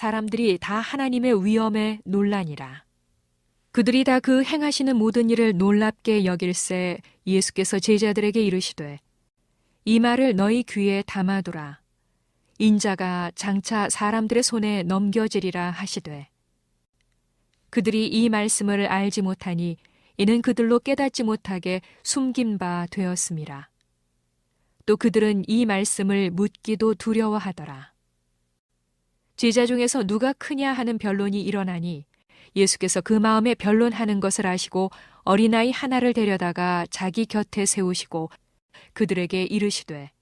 사람들이 다 하나님의 위엄에 놀라니라. 그들이 다 그 행하시는 모든 일을 놀랍게 여길새 예수께서 제자들에게 이르시되 이 말을 너희 귀에 담아두라. 인자가 장차 사람들의 손에 넘겨지리라 하시되 그들이 이 말씀을 알지 못하니 이는 그들로 깨닫지 못하게 숨긴 바 되었음이라. 또 그들은 이 말씀을 묻기도 두려워하더라. 제자 중에서 누가 크냐 하는 변론이 일어나니 예수께서 그 마음에 변론하는 것을 아시고 어린아이 하나를 데려다가 자기 곁에 세우시고 그들에게 이르시되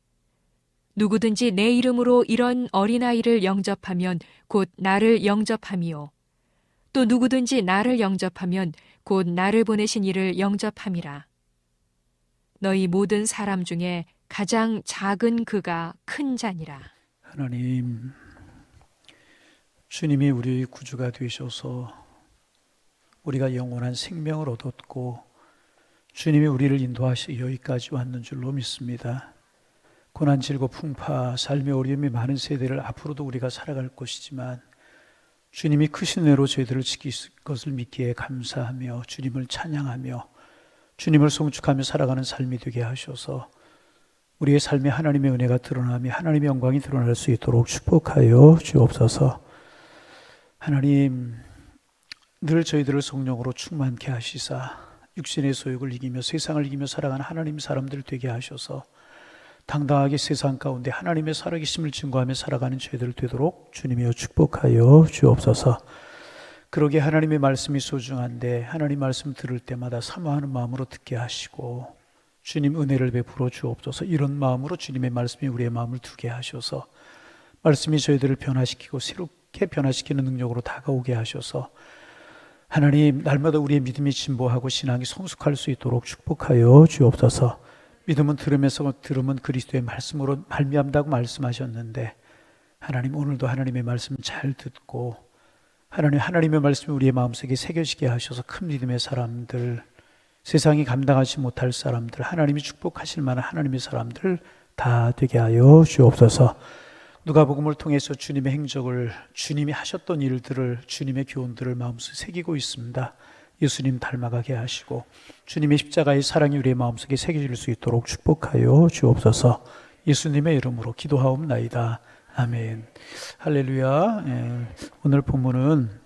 누구든지 내 이름으로 이런 어린아이를 영접하면 곧 나를 영접함이요 또 누구든지 나를 영접하면 곧 나를 보내신 이를 영접함이라. 너희 모든 사람 중에 가장 작은 그가 큰 자니라. 하나님, 주님이 우리의 구주가 되셔서 우리가 영원한 생명을 얻었고 주님이 우리를 인도하시 여기까지 왔는 줄로 믿습니다. 고난, 질고, 풍파, 삶의 어려움이 많은 세대를 앞으로도 우리가 살아갈 것이지만 주님이 크신 은혜로 저희들을 지키실 것을 믿기에 감사하며 주님을 찬양하며 주님을 송축하며 살아가는 삶이 되게 하셔서 우리의 삶에 하나님의 은혜가 드러나며 하나님의 영광이 드러날 수 있도록 축복하여 주옵소서. 하나님, 늘 저희들을 성령으로 충만케 하시사 육신의 소욕을 이기며 세상을 이기며 살아가는 하나님 사람들 되게 하셔서 당당하게 세상 가운데 하나님의 살아계심을 증거하며 살아가는 저희들 되도록 주님이여 축복하여 주옵소서. 그러게 하나님의 말씀이 소중한데 하나님 말씀 들을 때마다 사모하는 마음으로 듣게 하시고 주님 은혜를 베풀어 주옵소서. 이런 마음으로 주님의 말씀이 우리의 마음을 두게 하셔서 말씀이 저희들을 변화시키고 새롭게 변화시키는 능력으로 다가오게 하셔서 하나님 날마다 우리의 믿음이 진보하고 신앙이 성숙할 수 있도록 축복하여 주옵소서. 믿음은 들음에서 들음은 그리스도의 말씀으로 말미암다고 말씀하셨는데 하나님 오늘도 하나님의 말씀 잘 듣고 하나님의 말씀이 우리의 마음속에 새겨지게 하셔서 큰 믿음의 사람들, 세상이 감당하지 못할 사람들, 하나님이 축복하실 만한 하나님의 사람들 다 되게 하여 주옵소서. 누가복음을 통해서 주님의 행적을, 주님이 하셨던 일들을, 주님의 교훈들을 마음속에 새기고 있습니다. 예수님 닮아가게 하시고 주님의 십자가의 사랑이 우리의 마음속에 새겨질 수 있도록 축복하여 주옵소서. 예수님의 이름으로 기도하옵나이다. 아멘. 할렐루야. 오늘 본문은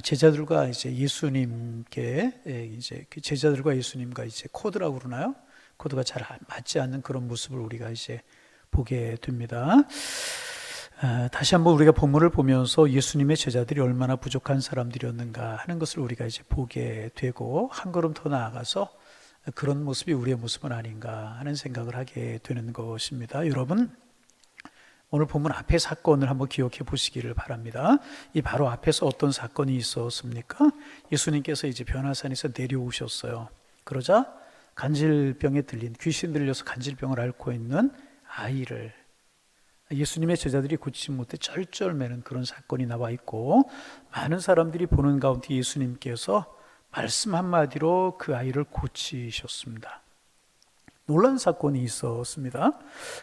제자들과 이제 예수님께 이제 제자들과 예수님과 이제 코드라고 그러나요? 코드가 잘 맞지 않는 그런 모습을 우리가 이제 보게 됩니다. 다시 한번 우리가 본문을 보면서 예수님의 제자들이 얼마나 부족한 사람들이었는가 하는 것을 우리가 이제 보게 되고 한 걸음 더 나아가서 그런 모습이 우리의 모습은 아닌가 하는 생각을 하게 되는 것입니다. 여러분, 오늘 본문 앞의 사건을 한번 기억해 보시기를 바랍니다. 이 바로 앞에서 어떤 사건이 있었습니까? 예수님께서 이제 변화산에서 내려오셨어요. 그러자 간질병에 들린, 귀신 들려서 간질병을 앓고 있는 아이를 예수님의 제자들이 고치지 못해 쩔쩔매는 그런 사건이 나와 있고 많은 사람들이 보는 가운데 예수님께서 말씀 한마디로 그 아이를 고치셨습니다. 놀라운 사건이 있었습니다.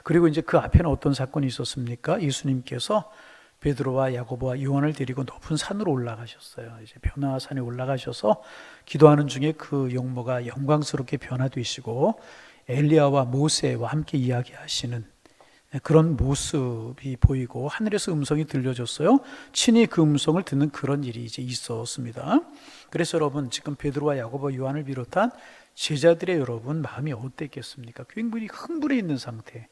그리고 이제 그 앞에는 어떤 사건이 있었습니까? 예수님께서 베드로와 야고보와 요한을 데리고 높은 산으로 올라가셨어요. 이제 변화산에 올라가셔서 기도하는 중에 그 용모가 영광스럽게 변화되시고 엘리야와 모세와 함께 이야기하시는 그런 모습이 보이고 하늘에서 음성이 들려줬어요. 친히 그 음성을 듣는 그런 일이 이제 있었습니다. 그래서 여러분, 지금 베드로와 야고보, 요한을 비롯한 제자들의 여러분 마음이 어땠겠습니까? 굉장히 흥분해 있는 상태,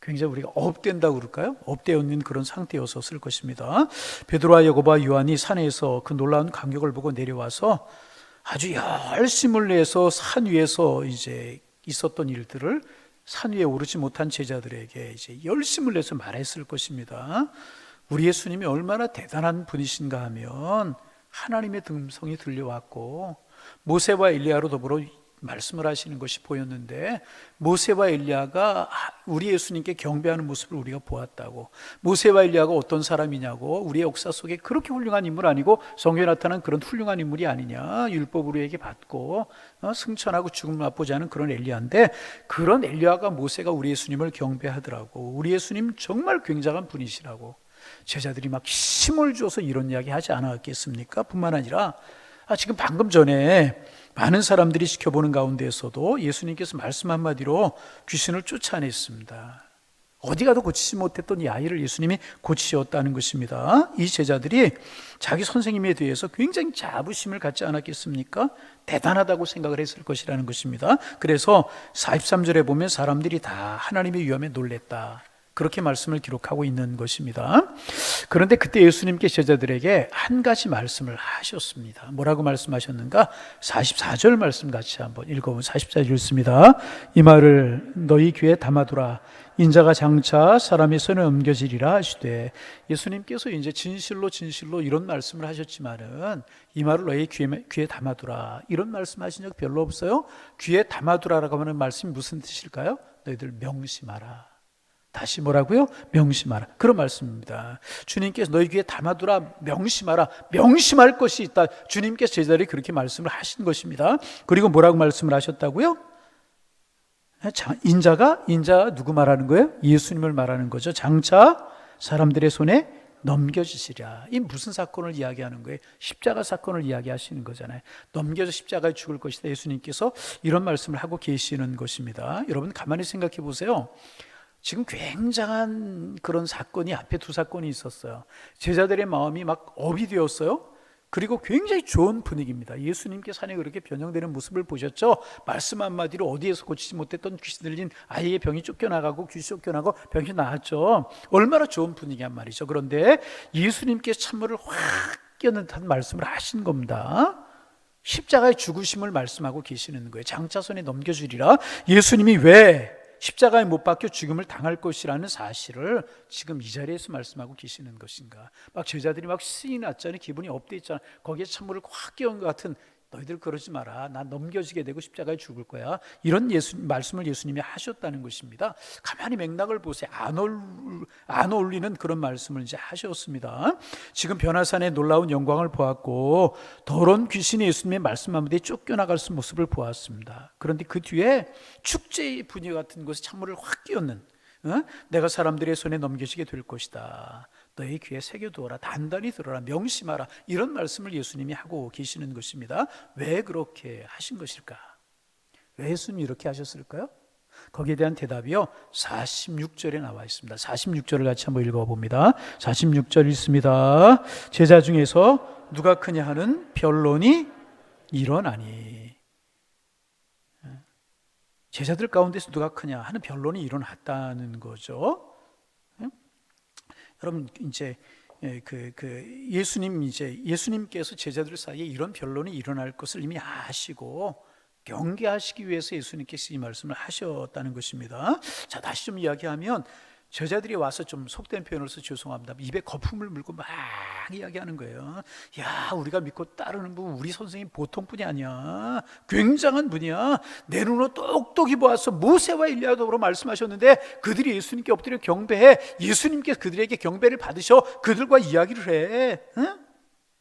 굉장히 우리가 업된다고 그럴까요? 업되어 있는 그런 상태였었을 것입니다. 베드로와 야고보와 요한이 산에서 그 놀라운 감격을 보고 내려와서 아주 열심을 내서 산 위에서 이제 있었던 일들을 산 위에 오르지 못한 제자들에게 이제 열심을 내서 말했을 것입니다. 우리 예수님이 얼마나 대단한 분이신가 하면 하나님의 음성이 들려왔고 모세와 엘리야로 더불어 말씀을 하시는 것이 보였는데 모세와 엘리야가 우리 예수님께 경배하는 모습을 우리가 보았다고, 모세와 엘리야가 어떤 사람이냐고, 우리의 역사 속에 그렇게 훌륭한 인물 아니고 성경에 나타난 그런 훌륭한 인물이 아니냐, 율법 우리에게 받고 승천하고 죽음을 맛보지 않은 그런 엘리야인데 그런 엘리야가 모세가 우리 예수님을 경배하더라고. 우리 예수님 정말 굉장한 분이시라고. 제자들이 막 힘을 줘서 이런 이야기 하지 않았겠습니까? 뿐만 아니라 지금 방금 전에 많은 사람들이 지켜보는 가운데에서도 예수님께서 말씀 한마디로 귀신을 쫓아냈습니다. 어디 가도 고치지 못했던 이 아이를 예수님이 고치셨다는 것입니다. 이 제자들이 자기 선생님에 대해서 굉장히 자부심을 갖지 않았겠습니까? 대단하다고 생각을 했을 것이라는 것입니다. 그래서 43절에 보면 사람들이 다 하나님의 위엄에 놀랬다, 그렇게 말씀을 기록하고 있는 것입니다. 그런데 그때 예수님께 제자들에게 한 가지 말씀을 하셨습니다. 뭐라고 말씀하셨는가? 44절 말씀 같이 한번 읽어보면 44절 읽습니다. 이 말을 너희 귀에 담아두라. 인자가 장차 사람의 손에 옮겨지리라 하시되, 예수님께서 이제 진실로 이런 말씀을 하셨지만은 이 말을 너희 귀에 담아두라, 이런 말씀하신 적 별로 없어요. 귀에 담아두라라고 하는 말씀이 무슨 뜻일까요? 너희들 명심하라. 다시 뭐라고요? 명심하라. 그런 말씀입니다. 주님께서 너희 귀에 담아두라, 명심하라. 명심할 것이 있다. 주님께서 제자들이 그렇게 말씀을 하신 것입니다. 그리고 뭐라고 말씀을 하셨다고요? 인자 누구 말하는 거예요? 예수님을 말하는 거죠. 장차 사람들의 손에 넘겨지시랴. 이 무슨 사건을 이야기하는 거예요? 십자가 사건을 이야기하시는 거잖아요. 넘겨져 십자가에 죽을 것이다. 예수님께서 이런 말씀을 하고 계시는 것입니다. 여러분 가만히 생각해 보세요. 지금 굉장한 그런 사건이 앞에 두 사건이 있었어요. 제자들의 마음이 막 업이 되었어요. 그리고 굉장히 좋은 분위기입니다. 예수님께 산에 그렇게 변형되는 모습을 보셨죠? 말씀 한마디로 어디에서 고치지 못했던 귀신 들린 아이의 병이 쫓겨나가고 귀신 쫓겨나고 병이 나았죠. 얼마나 좋은 분위기란 말이죠. 그런데 예수님께서 찬물을 확 끼얹는 듯한 말씀을 하신 겁니다. 십자가의 죽으심을 말씀하고 계시는 거예요. 장차 손에 넘겨주리라. 예수님이 왜 십자가에 못 박혀 죽음을 당할 것이라는 사실을 지금 이 자리에서 말씀하고 계시는 것인가? 막 제자들이 막 신이 났잖아요. 기분이 업돼 있잖아. 거기에 찬물을 확 끼얹은 것 같은, 너희들 그러지 마라. 난 넘겨지게 되고 십자가에 죽을 거야. 이런 말씀을 예수님이 하셨다는 것입니다. 가만히 맥락을 보세요. 안 어울리는 그런 말씀을 이제 하셨습니다. 지금 변화산의 놀라운 영광을 보았고 더러운 귀신이 예수님의 말씀 한마디에 쫓겨나갈 모습을 보았습니다. 그런데 그 뒤에 축제의 분위기 같은 것에 찬물을 확 끼얹는, 내가 사람들의 손에 넘겨지게 될 것이다. 너희 귀에 새겨두어라. 단단히 들어라. 명심하라. 이런 말씀을 예수님이 하고 계시는 것입니다. 왜 그렇게 하신 것일까? 왜 예수님이 이렇게 하셨을까요? 거기에 대한 대답이요, 46절에 나와 있습니다. 46절을 같이 한번 읽어봅니다. 46절 읽습니다. 제자 중에서 누가 크냐 하는 변론이 일어나니. 제자들 가운데서 누가 크냐 하는 변론이 일어났다는 거죠. 여러분 이제 예수님께서 제자들 사이에 이런 변론이 일어날 것을 이미 아시고 경계하시기 위해서 예수님께서 이 말씀을 하셨다는 것입니다. 자, 다시 좀 이야기하면 제자들이 와서 좀 속된 표현을 써서 죄송합니다. 입에 거품을 물고 막 이야기하는 거예요. 야, 우리가 믿고 따르는 분 우리 선생님 보통 분이 아니야. 굉장한 분이야. 내 눈으로 똑똑히 보아서 모세와 엘리야도 더불어 말씀하셨는데 그들이 예수님께 엎드려 경배해. 예수님께서 그들에게 경배를 받으셔 그들과 이야기를 해. 응?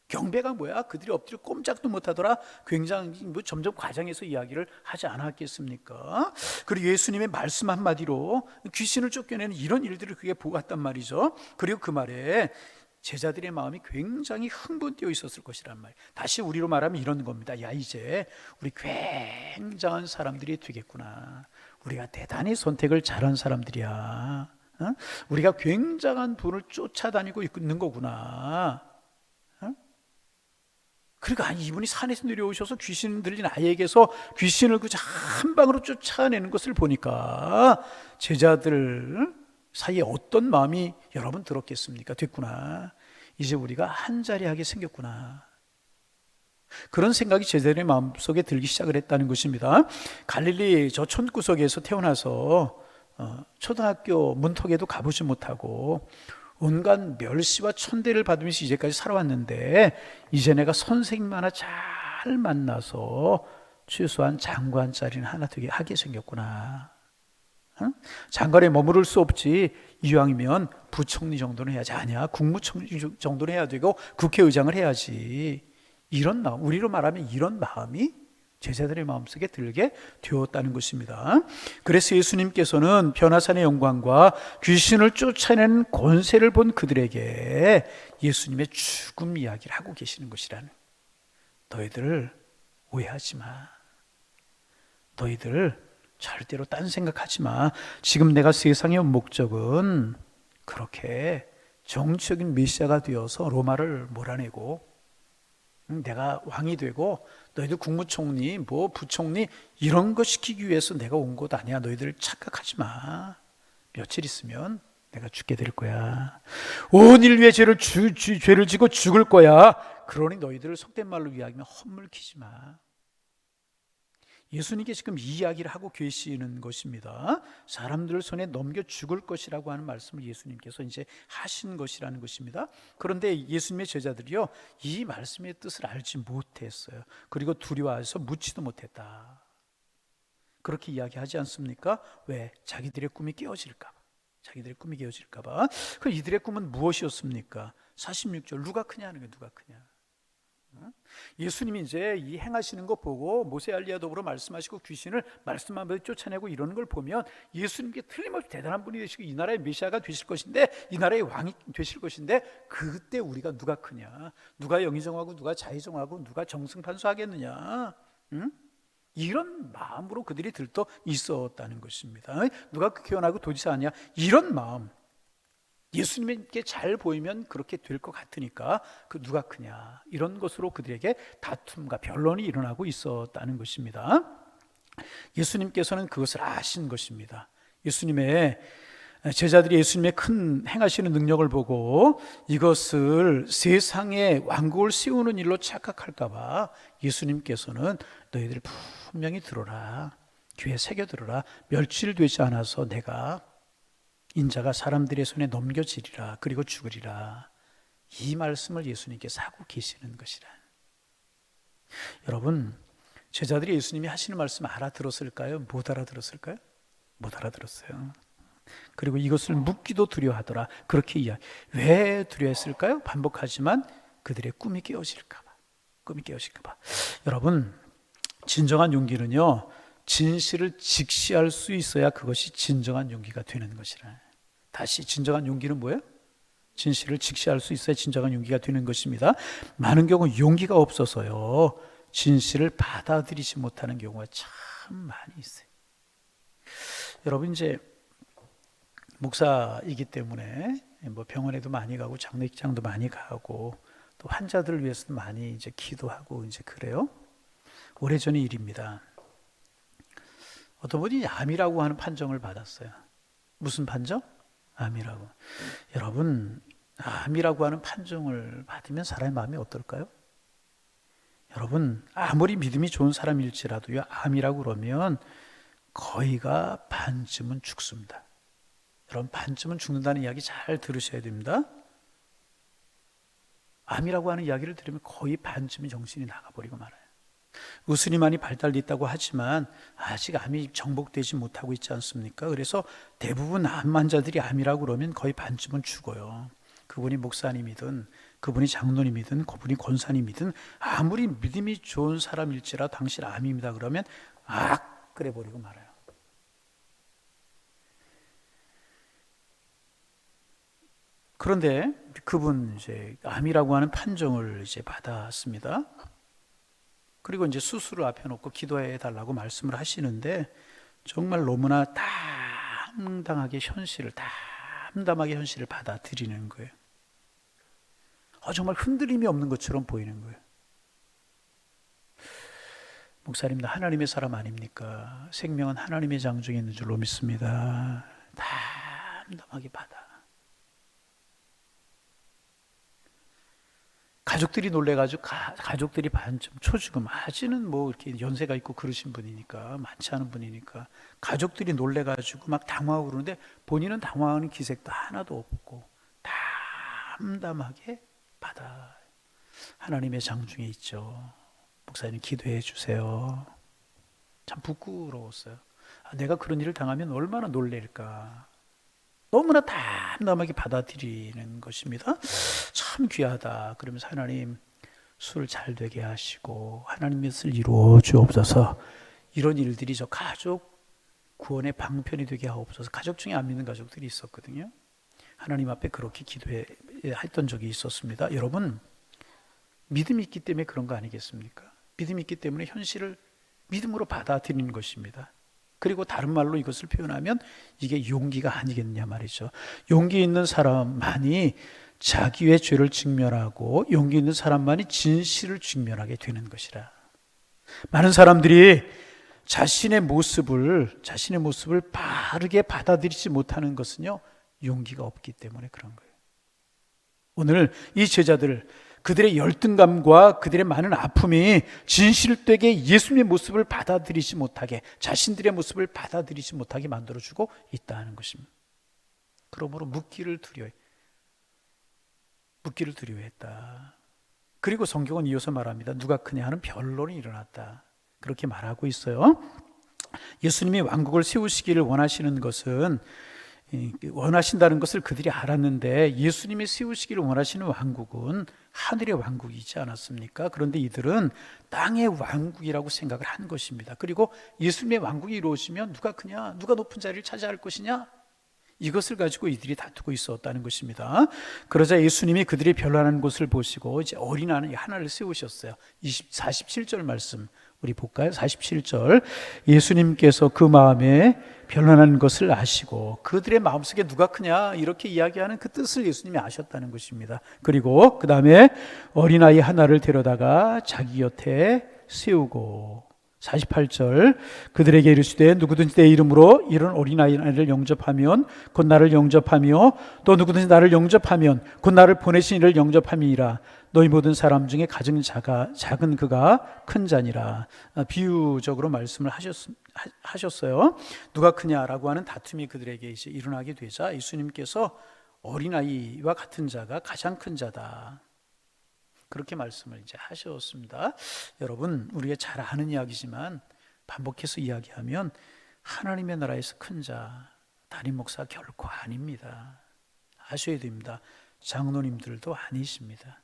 경배가 뭐야? 그들이 엎드려 꼼짝도 못하더라. 굉장히 점점 과장해서 이야기를 하지 않았겠습니까? 그리고 예수님의 말씀 한마디로 귀신을 쫓겨내는 이런 일들을 그게 보았단 말이죠. 그리고 그 말에 제자들의 마음이 굉장히 흥분되어 있었을 것이란 말이에요. 다시 우리로 말하면 이런 겁니다. 야, 이제 우리 굉장한 사람들이 되겠구나. 우리가 대단히 선택을 잘한 사람들이야. 우리가 굉장한 분을 쫓아다니고 있는 거구나. 그러니까 이분이 산에서 내려오셔서 귀신 들린 아이에게서 귀신을 그저 한 방으로 쫓아내는 것을 보니까 제자들 사이에 어떤 마음이 여러분 들었겠습니까? 됐구나. 이제 우리가 한자리하게 생겼구나. 그런 생각이 제자들의 마음속에 들기 시작을 했다는 것입니다. 갈릴리 저 촌구석에서 태어나서 초등학교 문턱에도 가보지 못하고 온갖 멸시와 천대를 받으면서 이제까지 살아왔는데 이제 내가 선생님 하나 잘 만나서 최소한 장관 자리는 하나 되게 하게 생겼구나. 장관에 머무를 수 없지. 이왕이면 부총리 정도는 해야지. 아니야, 국무총리 정도는 해야 되고 국회의장을 해야지. 이런 마음, 우리로 말하면 이런 마음이 제자들의 마음속에 들게 되었다는 것입니다. 그래서 예수님께서는 변화산의 영광과 귀신을 쫓아내는 권세를 본 그들에게 예수님의 죽음 이야기를 하고 계시는 것이라는, 너희들 오해하지 마. 너희들 절대로 딴 생각하지 마. 지금 내가 세상에 온 목적은 그렇게 정치적인 메시아가 되어서 로마를 몰아내고 내가 왕이 되고 너희들 국무총리, 뭐 부총리 이런 거 시키기 위해서 내가 온 것 아니야. 너희들 착각하지 마. 며칠 있으면 내가 죽게 될 거야. 온 인류의 죄를 지고 죽을 거야. 그러니 너희들을 속된 말로 이야기하면 헛물키지 마. 예수님께 지금 이 이야기를 하고 계시는 것입니다. 사람들 손에 넘겨 죽을 것이라고 하는 말씀을 예수님께서 이제 하신 것이라는 것입니다. 그런데 예수님의 제자들이요, 이 말씀의 뜻을 알지 못했어요. 그리고 두려워해서 묻지도 못했다. 그렇게 이야기하지 않습니까? 왜? 자기들의 꿈이 깨어질까 봐. 자기들의 꿈이 깨어질까 봐. 그럼 이들의 꿈은 무엇이었습니까? 46절, 누가 크냐 하는 거예요. 누가 크냐. 예수님이 이제 이 행하시는 거 보고 모세 엘리야 더불어 말씀하시고 귀신을 말씀하면서 쫓아내고 이러는 걸 보면 예수님께 틀림없이 대단한 분이 되시고 이 나라의 메시아가 되실 것인데, 이 나라의 왕이 되실 것인데, 그때 우리가 누가 크냐, 누가 영의정하고 누가 자의정하고 누가 정승판수하겠느냐, 응? 이런 마음으로 그들이 들떠 있었다는 것입니다. 누가 극회원하고 도지사하냐, 이런 마음. 예수님께 잘 보이면 그렇게 될 것 같으니까 그 누가 크냐, 이런 것으로 그들에게 다툼과 변론이 일어나고 있었다는 것입니다. 예수님께서는 그것을 아신 것입니다. 예수님의 제자들이 예수님의 큰 행하시는 능력을 보고 이것을 세상에 왕국을 세우는 일로 착각할까 봐 예수님께서는 너희들 분명히 들어라, 귀에 새겨 들어라. 멸절되지 않아서 내가 인자가 사람들의 손에 넘겨지리라, 그리고 죽으리라. 이 말씀을 예수님께서 하고 계시는 것이라. 여러분, 제자들이 예수님이 하시는 말씀 알아들었을까요? 못 알아들었을까요? 못 알아들었어요. 그리고 이것을 묻기도 두려워하더라. 그렇게 이야기. 왜 두려워했을까요? 반복하지만 그들의 꿈이 깨어질까 봐. 꿈이 깨어질까 봐. 여러분, 진정한 용기는요, 진실을 직시할 수 있어야 그것이 진정한 용기가 되는 것이라. 다시, 진정한 용기는 뭐예요? 진실을 직시할 수 있어야 진정한 용기가 되는 것입니다. 많은 경우 용기가 없어서요, 진실을 받아들이지 못하는 경우가 참 많이 있어요. 여러분, 이제 목사이기 때문에 뭐 병원에도 많이 가고 장례식장도 많이 가고 또 환자들을 위해서도 많이 이제 기도하고 이제 그래요. 오래전의 일입니다. 어떤 분이 암이라고 하는 판정을 받았어요. 무슨 판정? 암이라고. 여러분, 암이라고 하는 판정을 받으면 사람의 마음이 어떨까요? 여러분, 아무리 믿음이 좋은 사람일지라도요, 암이라고 그러면 거의가 반쯤은 죽습니다. 여러분, 반쯤은 죽는다는 이야기 잘 들으셔야 됩니다. 암이라고 하는 이야기를 들으면 거의 반쯤이 정신이 나가버리고 말아요. 의술이 많이 발달됐다고 하지만 아직 암이 정복되지 못하고 있지 않습니까? 그래서 대부분 암 환자들이 암이라고 그러면 거의 반쯤은 죽어요. 그분이 목사님이든 그분이 장로님이든 그분이 권사님이든 아무리 믿음이 좋은 사람일지라 당신 암입니다 그러면 그래 버리고 말아요. 그런데 그분 이제 암이라고 하는 판정을 이제 받았습니다. 그리고 이제 수술을 앞에 놓고 기도해 달라고 말씀을 하시는데 정말 너무나 담담하게 현실을 받아들이는 거예요. 정말 흔들림이 없는 것처럼 보이는 거예요. 목사님, 나 하나님의 사람 아닙니까? 생명은 하나님의 장중에 있는 줄로 믿습니다. 담담하게 받아. 가족들이 놀래가지고 가족들이 반쯤 초죽음, 아직은 뭐 이렇게 연세가 있고 그러신 분이니까, 많지 않은 분이니까 가족들이 놀래가지고 막 당황하고 그러는데 본인은 당황하는 기색도 하나도 없고 담담하게 받아. 하나님의 장중에 있죠. 목사님 기도해 주세요. 참 부끄러웠어요. 내가 그런 일을 당하면 얼마나 놀랄까. 너무나 담담하게 받아들이는 것입니다. 참 귀하다. 그러면서 하나님, 술을 잘 되게 하시고 하나님의 뜻을 이루어 주옵소서. 이런 일들이 저 가족 구원의 방편이 되게 하옵소서. 가족 중에 안 믿는 가족들이 있었거든요. 하나님 앞에 그렇게 기도했던 적이 있었습니다. 여러분, 믿음이 있기 때문에 그런 거 아니겠습니까? 믿음이 있기 때문에 현실을 믿음으로 받아들이는 것입니다. 그리고 다른 말로 이것을 표현하면 이게 용기가 아니겠냐 말이죠. 용기 있는 사람만이 자기의 죄를 직면하고 용기 있는 사람만이 진실을 직면하게 되는 것이라. 많은 사람들이 자신의 모습을 바르게 받아들이지 못하는 것은요, 용기가 없기 때문에 그런 거예요. 오늘 이 제자들, 그들의 열등감과 그들의 많은 아픔이 진실되게 예수님의 모습을 받아들이지 못하게, 자신들의 모습을 받아들이지 못하게 만들어주고 있다는 것입니다. 그러므로 묻기를 두려워했다. 그리고 성경은 이어서 말합니다. 누가 크냐 하는 변론이 일어났다. 그렇게 말하고 있어요. 예수님이 왕국을 세우시기를 원하신다는 것을 그들이 알았는데, 예수님이 세우시기를 원하시는 왕국은 하늘의 왕국이지 않았습니까? 그런데 이들은 땅의 왕국이라고 생각을 한 것입니다. 그리고 예수님의 왕국이 이루어지면 누가 크냐? 누가 높은 자리를 차지할 것이냐? 이것을 가지고 이들이 다투고 있었다는 것입니다. 그러자 예수님이 그들이 변론하는 곳을 보시고 이제 어린아이 하나를 세우셨어요. 47절 말씀 우리 볼까요? 47절. 예수님께서 그 마음에 변론하는 것을 아시고 그들의 마음속에 누가 크냐 이렇게 이야기하는 그 뜻을 예수님이 아셨다는 것입니다. 그리고 그 다음에 어린아이 하나를 데려다가 자기 곁에 세우고, 48절. 그들에게 이르시되 누구든지 내 이름으로 이런 어린아이를 영접하면 곧 나를 영접하며 또 누구든지 나를 영접하면 곧 나를 보내신 이를 영접함이니라. 너희 모든 사람 중에 가장 작은 그가 큰 자니라. 비유적으로 말씀을 하셨어요. 누가 크냐라고 하는 다툼이 그들에게 이제 일어나게 되자 예수님께서 어린아이와 같은 자가 가장 큰 자다, 그렇게 말씀을 이제 하셨습니다. 여러분, 우리가 잘 아는 이야기지만 반복해서 이야기하면 하나님의 나라에서 큰 자, 담임 목사 결코 아닙니다. 아셔야 됩니다. 장로님들도 아니십니다.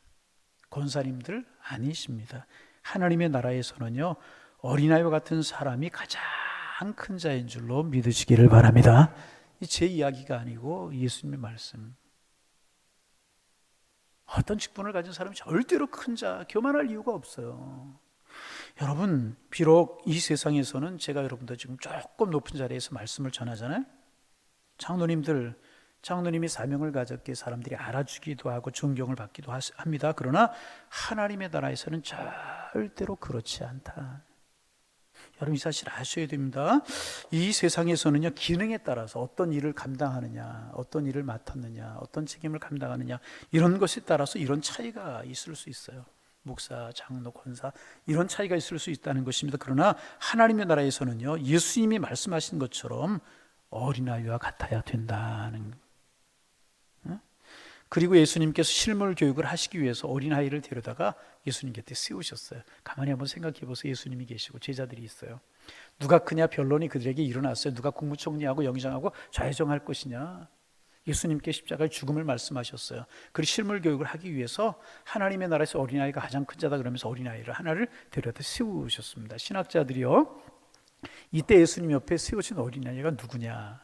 권사님들 아니십니다. 하나님의 나라에서는요, 어린아이와 같은 사람이 가장 큰 자인 줄로 믿으시기를 바랍니다. 제 이야기가 아니고 예수님의 말씀. 어떤 직분을 가진 사람이 절대로 큰 자, 교만할 이유가 없어요. 여러분, 비록 이 세상에서는 제가 여러분들 지금 조금 높은 자리에서 말씀을 전하잖아요. 장로님이 사명을 가졌기에 사람들이 알아주기도 하고 존경을 받기도 합니다. 그러나 하나님의 나라에서는 절대로 그렇지 않다. 여러분, 이 사실 아셔야 됩니다. 이 세상에서는요, 기능에 따라서 어떤 일을 감당하느냐, 어떤 일을 맡았느냐, 어떤 책임을 감당하느냐, 이런 것에 따라서 이런 차이가 있을 수 있어요. 목사, 장로, 권사, 이런 차이가 있을 수 있다는 것입니다. 그러나 하나님의 나라에서는요, 예수님이 말씀하신 것처럼 어린아이와 같아야 된다는. 그리고 예수님께서 실물 교육을 하시기 위해서 어린아이를 데려다가 예수님 곁에 세우셨어요. 가만히 한번 생각해 보세요. 예수님이 계시고 제자들이 있어요. 누가 크냐 변론이 그들에게 일어났어요. 누가 국무총리하고 영장하고 좌회정할 것이냐. 예수님께 십자가의 죽음을 말씀하셨어요. 그리고 실물 교육을 하기 위해서 하나님의 나라에서 어린아이가 가장 큰 자다 그러면서 어린아이를 하나를 데려다 세우셨습니다. 신학자들이요, 이때 예수님 옆에 세우신 어린아이가 누구냐,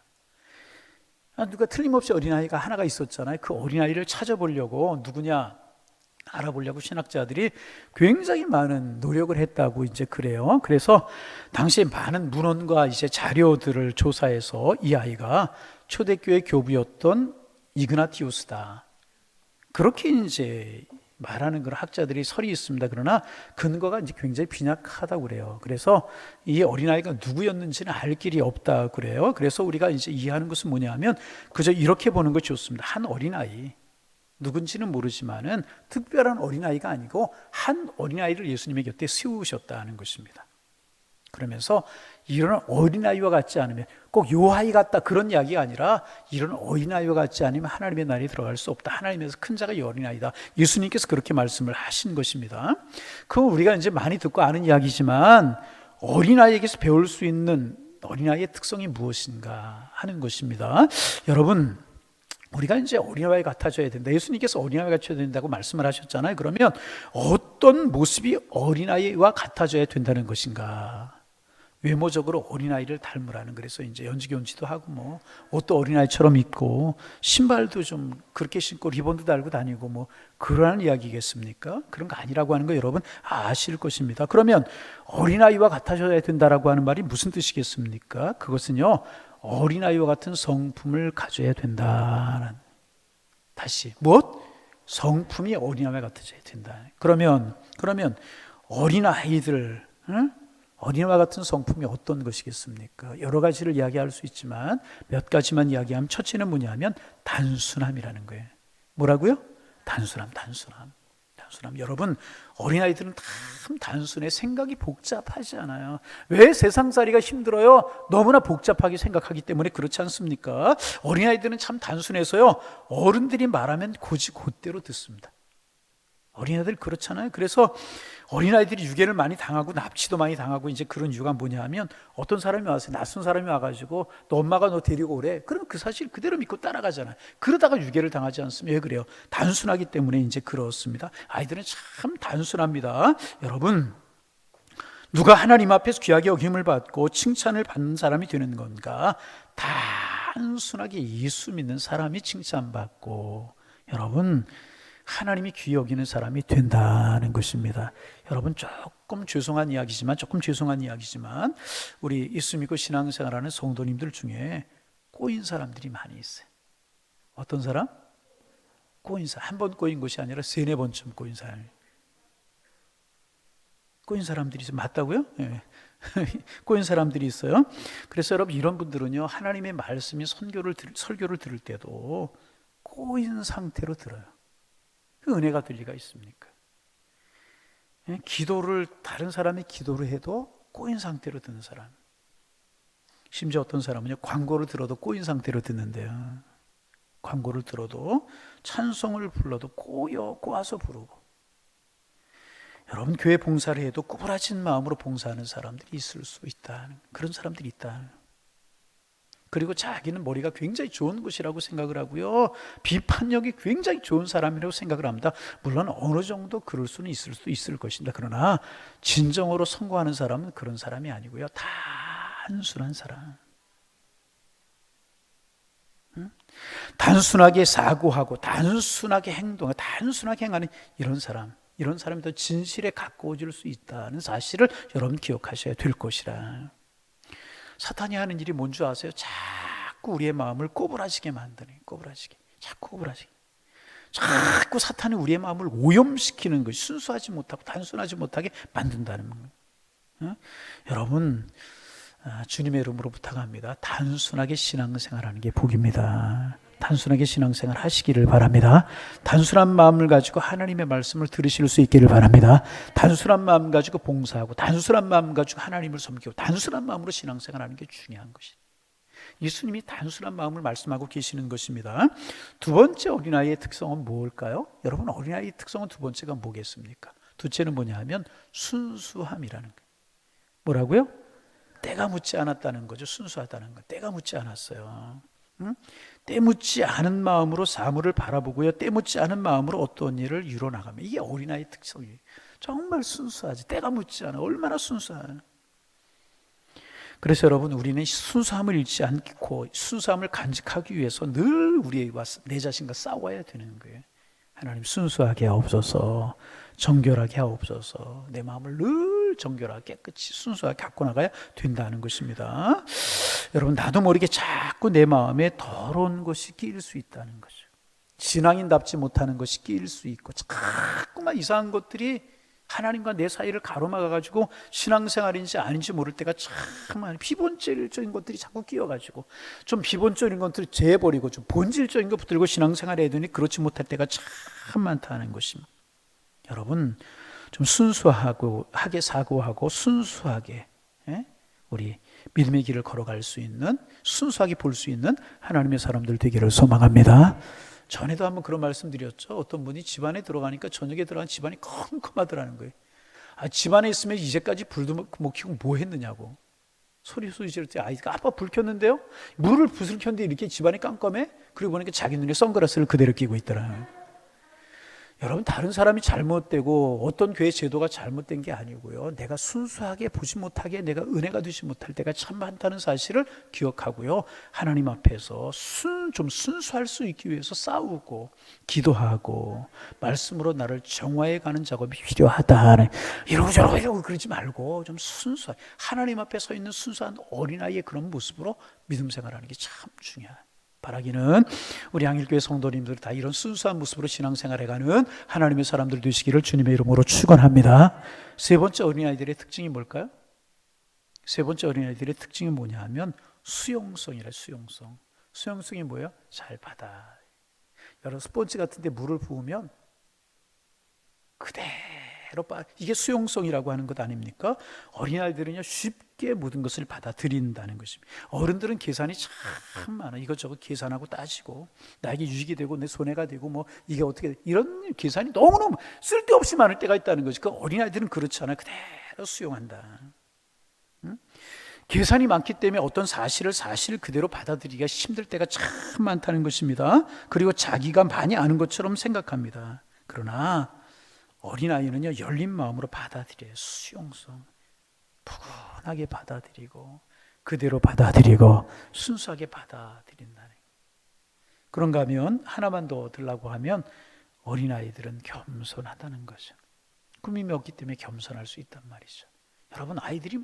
누가 틀림없이 어린아이가 하나가 있었잖아요. 그 어린아이를 찾아보려고, 누구냐 알아보려고 신학자들이 굉장히 많은 노력을 했다고 이제 그래요. 그래서 당시에 많은 문헌과 이제 자료들을 조사해서 이 아이가 초대교회 교부였던 이그나티우스다, 그렇게 이제 말하는 그런 학자들이 설이 있습니다. 그러나 근거가 이제 굉장히 빈약하다고 그래요. 그래서 이 어린아이가 누구였는지는 알 길이 없다 그래요. 그래서 우리가 이제 이해하는 것은 뭐냐 하면 그저 이렇게 보는 것이 좋습니다. 한 어린아이, 누군지는 모르지만은 특별한 어린아이가 아니고 한 어린아이를 예수님의 곁에 세우셨다는 것입니다. 그러면서 이런 어린아이와 같지 않으면, 꼭 요 아이 같다 그런 이야기가 아니라 이런 어린아이와 같지 않으면 하나님의 나라에 들어갈 수 없다. 하나님에서 큰 자가 이 어린아이다. 예수님께서 그렇게 말씀을 하신 것입니다. 그거 우리가 이제 많이 듣고 아는 이야기지만 어린아이에게서 배울 수 있는 어린아이의 특성이 무엇인가 하는 것입니다. 여러분, 우리가 이제 어린아이 같아져야 된다. 예수님께서 어린아이 같아져야 된다고 말씀을 하셨잖아요. 그러면 어떤 모습이 어린아이와 같아져야 된다는 것인가? 외모적으로 어린아이를 닮으라는, 그래서 이제 연지견지도 하고 뭐 옷도 어린아이처럼 입고 신발도 좀 그렇게 신고 리본도 달고 다니고 뭐 그러한 이야기겠습니까? 그런 거 아니라고 하는 거 여러분 아실 것입니다. 그러면 어린아이와 같아져야 된다라고 하는 말이 무슨 뜻이겠습니까? 그것은요, 어린아이와 같은 성품을 가져야 된다는, 다시 무엇? 성품이 어린아이와 같아져야 된다. 그러면 어린아이들, 응? 어린아이와 같은 성품이 어떤 것이겠습니까? 여러 가지를 이야기할 수 있지만 몇 가지만 이야기하면, 첫째는 뭐냐면 단순함이라는 거예요. 뭐라고요? 단순함. 여러분, 어린아이들은 참 단순해. 생각이 복잡하지 않아요. 왜 세상살이가 힘들어요? 너무나 복잡하게 생각하기 때문에 그렇지 않습니까? 어린아이들은 참 단순해서요, 어른들이 말하면 곧대로 듣습니다. 어린아이들 그렇잖아요. 그래서 어린아이들이 유괴를 많이 당하고 납치도 많이 당하고, 이제 그런 이유가 뭐냐 하면, 어떤 사람이 와서, 낯선 사람이 와가지고 너 엄마가 너 데리고 오래. 그러면 그 사실 그대로 믿고 따라가잖아요. 그러다가 유괴를 당하지 않습니까? 왜 그래요? 단순하기 때문에 이제 그렇습니다. 아이들은 참 단순합니다. 여러분, 누가 하나님 앞에서 귀하게 여김을 받고 칭찬을 받는 사람이 되는 건가? 단순하게 예수 믿는 사람이 칭찬받고, 여러분, 하나님이 귀히 여기는 사람이 된다는 것입니다. 여러분, 조금 죄송한 이야기지만 우리 예수 믿고 신앙생활하는 성도님들 중에 꼬인 사람들이 많이 있어요. 어떤 사람? 꼬인 사람. 한 번 꼬인 것이 아니라 3-4번쯤 꼬인 사람이. 꼬인 사람들이 있어요. 맞다고요? 네. 꼬인 사람들이 있어요. 그래서 여러분, 이런 분들은요, 하나님의 말씀이 설교를 들을 때도 꼬인 상태로 들어요. 그 은혜가 될 리가 있습니까? 기도를, 다른 사람이 기도를 해도 꼬인 상태로 듣는 사람. 심지어 어떤 사람은요, 광고를 들어도 꼬인 상태로 듣는데요. 광고를 들어도, 찬송을 불러도 꼬아서 부르고. 여러분, 교회 봉사를 해도 구부라진 마음으로 봉사하는 사람들이 있을 수 있다. 그런 사람들이 있다. 그리고 자기는 머리가 굉장히 좋은 것이라고 생각을 하고요, 비판력이 굉장히 좋은 사람이라고 생각을 합니다. 물론 어느 정도 그럴 수는 있을 수도 있을 것입니다. 그러나 진정으로 성공하는 사람은 그런 사람이 아니고요, 단순한 사람, 단순하게 사고하고 단순하게 행동하고 단순하게 행하는 이런 사람이 더 진실에 가까워질 수 있다는 사실을 여러분 기억하셔야 될 것이라. 사탄이 하는 일이 뭔지 아세요? 자꾸 우리의 마음을 꼬부라지게 만드는, 자꾸 사탄이 우리의 마음을 오염시키는 것이, 순수하지 못하고 단순하지 못하게 만든다는 거예요. 여러분, 주님의 이름으로 부탁합니다. 단순하게 신앙생활하는 게 복입니다. 단순하게 신앙생활 하시기를 바랍니다. 단순한 마음을 가지고 하나님의 말씀을 들으실 수 있기를 바랍니다. 단순한 마음 가지고 봉사하고, 단순한 마음 가지고 하나님을 섬기고, 단순한 마음으로 신앙생활하는 게 중요한 것이에요. 예수님이 단순한 마음을 말씀하고 계시는 것입니다. 두 번째 어린아이의 특성은 뭘까요? 여러분, 어린아이의 특성은 두 번째가 뭐겠습니까? 둘째는 뭐냐 하면 순수함이라는 거예요. 뭐라고요? 때가 묻지 않았다는 거죠. 순수하다는 거. 때가 묻지 않았어요. 때묻지 않은 마음으로 사물을 바라보고요, 때묻지 않은 마음으로 어떤 일을 이뤄나가면, 이게 어린아이의 특성이에요. 정말 순수하지. 때가 묻지 않아. 얼마나 순수해요. 그래서 여러분, 우리는 순수함을 잃지 않고 순수함을 간직하기 위해서 늘 우리와 내 자신과 싸워야 되는 거예요. 하나님, 순수하게 하옵소서, 정결하게 하옵소서. 내 마음을 늘 정결하게 깨끗이 순수하게 갖고 나가야 된다는 것입니다. 여러분, 나도 모르게 자꾸 내 마음에 더러운 것이 끼일 수 있다는 거죠. 신앙인답지 못하는 것이 끼일 수 있고, 자꾸만 이상한 것들이 하나님과 내 사이를 가로막아가지고 신앙생활인지 아닌지 모를 때가 참 많아요. 비본질적인 것들이 자꾸 끼어가지고, 좀 비본적인 것들을 제해버리고 좀 본질적인 것 붙들고 신앙생활을 해야 되니 그렇지 못할 때가 참 많다는 것입니다. 여러분, 좀 순수하게 사고하고 순수하게 우리 믿음의 길을 걸어갈 수 있는, 순수하게 볼 수 있는 하나님의 사람들 되기를 소망합니다. 전에도 한번 그런 말씀 드렸죠. 어떤 분이 집안에 들어가니까, 저녁에 들어간 집안이 컴컴하더라는 거예요. 집안에 있으면 이제까지 불도 못 켜고 뭐 했느냐고. 소리 지를 때 아이가 아빠 불 켰는데요? 물을 붓을 켰는데 이렇게 집안이 깜깜해? 그리고 보니까 자기 눈에 선글라스를 그대로 끼고 있더라고요. 여러분, 다른 사람이 잘못되고 어떤 교회 제도가 잘못된 게 아니고요, 내가 순수하게 보지 못하게 내가 은혜가 되지 못할 때가 참 많다는 사실을 기억하고요, 하나님 앞에서 좀 순수할 수 있기 위해서 싸우고 기도하고 말씀으로 나를 정화해 가는 작업이 필요하다. 이러고 저러고 이러고 그러지 말고 좀 순수하게 하나님 앞에 서 있는 순수한 어린아이의 그런 모습으로 믿음 생활하는 게 참 중요해요. 바라기는 우리 양일교회 성도님들 다 이런 순수한 모습으로 신앙생활해가는 하나님의 사람들 되시기를 주님의 이름으로 축원합니다. 세 번째 어린아이들의 특징이 뭘까요? 세 번째 어린아이들의 특징이 뭐냐 하면 수용성이래. 수용성이 뭐예요? 잘 받아. 여러분, 스펀지 같은 데 물을 부으면 그대로 이게 수용성이라고 하는 것 아닙니까? 어린아이들은요, 쉽게 모든 것을 받아들인다는 것입니다. 어른들은 계산이 참 많아. 이것저것 계산하고 따지고 나에게 유익이 되고 내 손해가 되고 뭐 이게 어떻게 이런 계산이 너무너무 쓸데없이 많을 때가 있다는 거지. 그 어린아이들은 그렇지 않아. 그대로 수용한다. 응? 계산이 많기 때문에 어떤 사실을 그대로 받아들이기가 힘들 때가 참 많다는 것입니다. 그리고 자기가 많이 아는 것처럼 생각합니다. 그러나 어린아이는요, 열린 마음으로 받아들여요. 수용성. 푸근하게 받아들이고 그대로 받아들이고 순수하게 받아들인다는. 그런가 하면 하나만 더 들라고 하면 어린아이들은 겸손하다는 거죠. 꿈이 없기 때문에 겸손할 수 있단 말이죠. 여러분, 아이들이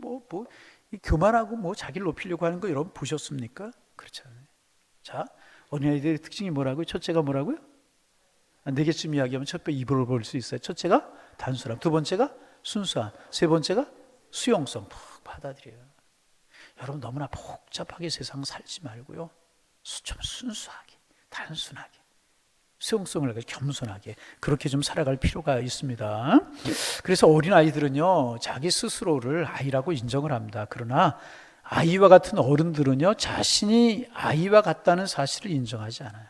교만하고 자기를 높이려고 하는 거 여러분 보셨습니까? 그렇잖아요. 자, 어린아이들의 특징이 뭐라고요? 첫째가 뭐라고요? 4개쯤 이야기하면 첫 번째 입으로 볼 수 있어요. 첫째가 단순함, 두 번째가 순수함, 세 번째가 수용성. 푹 받아들여요. 여러분, 너무나 복잡하게 세상 살지 말고요, 좀 순수하게, 단순하게, 수용성을 가지고 겸손하게 그렇게 좀 살아갈 필요가 있습니다. 그래서 어린아이들은요, 자기 스스로를 아이라고 인정을 합니다. 그러나 아이와 같은 어른들은요, 자신이 아이와 같다는 사실을 인정하지 않아요.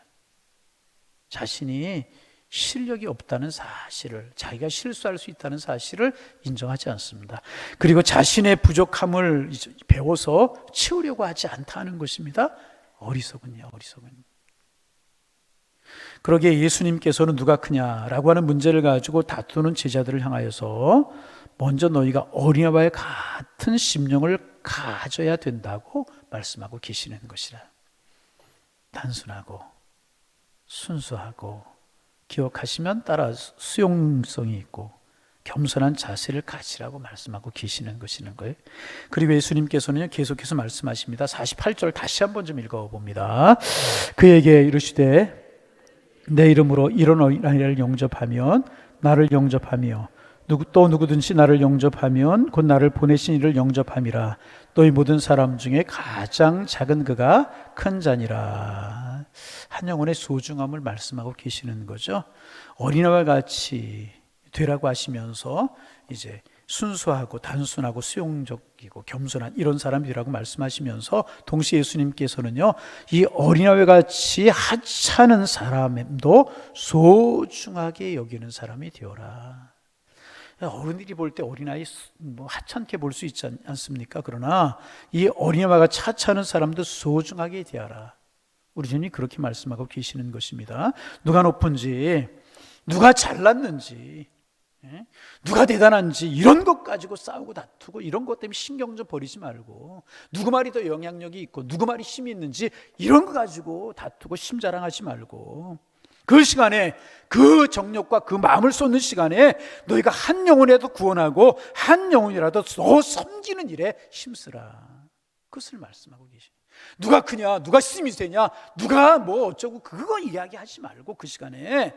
자신이 실력이 없다는 사실을, 자기가 실수할 수 있다는 사실을 인정하지 않습니다. 그리고 자신의 부족함을 배워서 채우려고 하지 않다는 것입니다. 어리석은요. 그러기에 예수님께서는 누가 크냐라고 하는 문제를 가지고 다투는 제자들을 향하여서 먼저 너희가 어린아이와 같은 심령을 가져야 된다고 말씀하고 계시는 것이라. 단순하고 순수하고, 기억하시면 따라 수용성이 있고 겸손한 자세를 가지라고 말씀하고 계시는 것이는 거예요. 그리고 예수님께서는 계속해서 말씀하십니다. 48절 다시 한번 좀 읽어봅니다. 그에게 이르시되 내 이름으로 이런 어린아이를 영접하면 나를 영접하며 또 누구든지 나를 영접하면 곧 나를 보내신 이를 영접함이라. 너희 모든 사람 중에 가장 작은 그가 큰 자니라. 한 영혼의 소중함을 말씀하고 계시는 거죠. 어린아이와 같이 되라고 하시면서 이제 순수하고 단순하고 수용적이고 겸손한 이런 사람이 되라고 말씀하시면서 동시에 예수님께서는요, 이 어린아이와 같이 하찮은 사람도 소중하게 여기는 사람이 되어라. 어른들이 볼 때 어린아이 하찮게 볼 수 있지 않습니까? 그러나 이 어린아이와 같이 하찮은 사람도 소중하게 대하라. 우리 주님이 그렇게 말씀하고 계시는 것입니다. 누가 높은지, 누가 잘났는지, 누가 대단한지 이런 것 가지고 싸우고 다투고 이런 것 때문에 신경 좀 버리지 말고, 누구 말이 더 영향력이 있고 누구 말이 힘이 있는지 이런 거 가지고 다투고 심자랑하지 말고, 그 시간에 그 정력과 그 마음을 쏟는 시간에 너희가 한 영혼이라도 구원하고 한 영혼이라도 더 섬기는 일에 힘쓰라. 그것을 말씀하고 계십니다. 누가 크냐, 누가 힘이 세냐, 누가 뭐 어쩌고 그거 이야기하지 말고, 그 시간에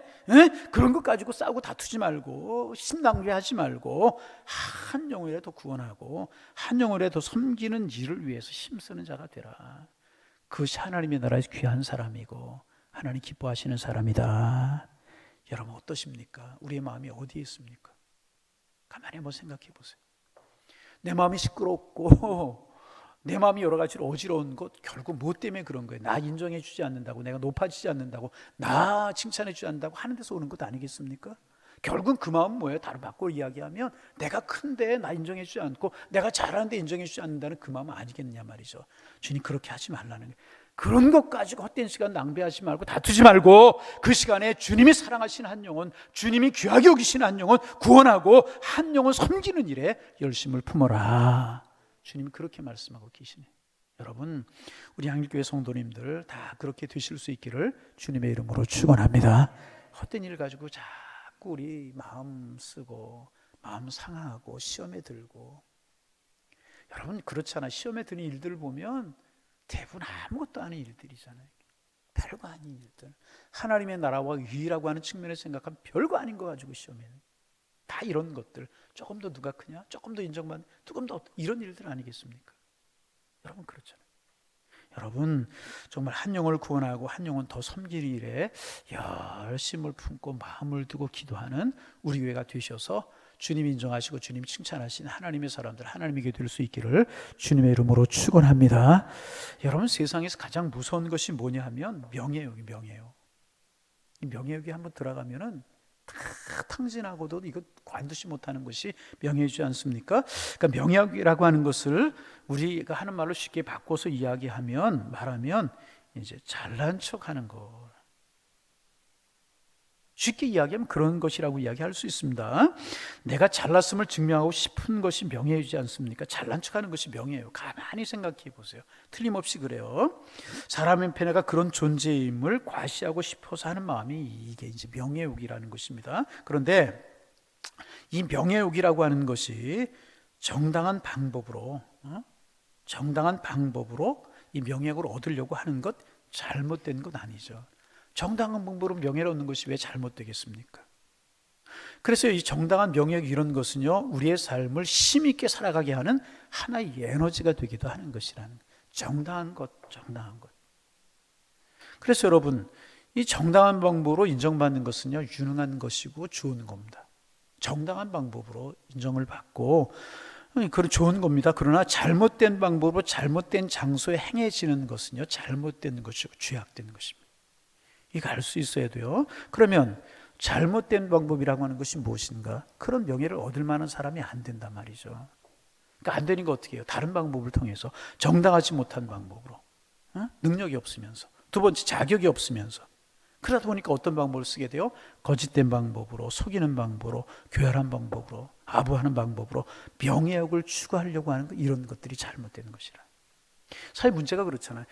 그런 것 가지고 싸우고 다투지 말고 심낭비하지 말고 한 영혼이라도 구원하고 한 영혼이라도 섬기는 일을 위해서 힘쓰는 자가 되라. 그것이 하나님의 나라의 귀한 사람이고 하나님 기뻐하시는 사람이다. 여러분 어떠십니까? 우리의 마음이 어디에 있습니까? 가만히 한번 생각해 보세요. 내 마음이 시끄럽고 내 마음이 여러 가지로 어지러운 것, 결국 무엇 때문에 그런 거예요? 나 인정해 주지 않는다고, 내가 높아지지 않는다고, 나 칭찬해 주지 않는다고 하는 데서 오는 것 아니겠습니까? 결국은 그 마음은 뭐예요? 다른 바꿔 이야기하면 내가 큰데 나 인정해 주지 않고 내가 잘하는데 인정해 주지 않는다는 그 마음은 아니겠느냐 말이죠. 주님 그렇게 하지 말라는 거예요. 그런 것 가지고 헛된 시간 낭비하지 말고 다투지 말고 그 시간에 주님이 사랑하시는 한 영혼, 주님이 귀하게 여기시는 한 영혼 구원하고 한 영혼 섬기는 일에 열심을 품어라. 주님이 그렇게 말씀하고 계시네요. 여러분, 우리 한길교회 성도님들 다 그렇게 되실 수 있기를 주님의 이름으로 축원합니다. 헛된 일 가지고 자꾸 우리 마음 쓰고 마음 상하고 시험에 들고, 여러분 그렇잖아. 시험에 드는 일들을 보면 대부분 아무것도 아닌 일들이잖아요. 별거 아닌 일들. 하나님의 나라와 위라고 하는 측면에서 생각하면 별거 아닌 거 가지고 시험에는 다 이런 것들. 조금 더 누가 크냐, 조금 더 인정받는, 조금 더 이런 일들 아니겠습니까? 여러분 그렇잖아요. 여러분 정말 한 영혼을 구원하고 한 영혼 더 섬기는 일에 열심을 품고 마음을 두고 기도하는 우리 교회가 되셔서 주님 인정하시고 주님 칭찬하시는 하나님의 사람들, 하나님에게 될 수 있기를 주님의 이름으로 축원합니다. 여러분 세상에서 가장 무서운 것이 뭐냐 하면 명예욕이 명예욕. 이 명예욕이 한번 들어가면은 다 탕진하고도 이거 관두지 못하는 것이 명예이지 않습니까? 그러니까 명예욕이라고 하는 것을 우리가 하는 말로 쉽게 바꿔서 말하면 이제 잘난 척하는 거. 쉽게 이야기하면 그런 것이라고 이야기할 수 있습니다. 내가 잘났음을 증명하고 싶은 것이 명예이지 않습니까? 잘난 척하는 것이 명예예요. 가만히 생각해 보세요. 틀림없이 그래요. 사람의 편애가 그런 존재임을 과시하고 싶어서 하는 마음이 이게 이제 명예욕이라는 것입니다. 그런데 이 명예욕이라고 하는 것이 정당한 방법으로 이 명예욕을 얻으려고 하는 것, 잘못된 것 아니죠. 정당한 방법으로 명예를 얻는 것이 왜 잘못되겠습니까? 그래서 이 정당한 명예욕 이런 것은요, 우리의 삶을 힘있게 살아가게 하는 하나의 에너지가 되기도 하는 것이라는 거예요. 정당한 것. 그래서 여러분, 이 정당한 방법으로 인정받는 것은요, 유능한 것이고 좋은 겁니다. 정당한 방법으로 인정을 받고 그런 좋은 겁니다. 그러나 잘못된 방법으로 잘못된 장소에 행해지는 것은요, 잘못된 것이고 죄악된 것입니다. 이거 알 수 있어야 돼요. 그러면 잘못된 방법이라고 하는 것이 무엇인가? 그런 명예를 얻을 만한 사람이 안 된단 말이죠. 그러니까 안 되는 거 어떻게 해요? 다른 방법을 통해서 정당하지 못한 방법으로, 능력이 없으면서, 두 번째 자격이 없으면서, 그러다 보니까 어떤 방법을 쓰게 돼요? 거짓된 방법으로, 속이는 방법으로, 교활한 방법으로, 아부하는 방법으로 명예욕을 추구하려고 하는 것, 이런 것들이 잘못되는 것이라. 사실 문제가 그렇잖아요.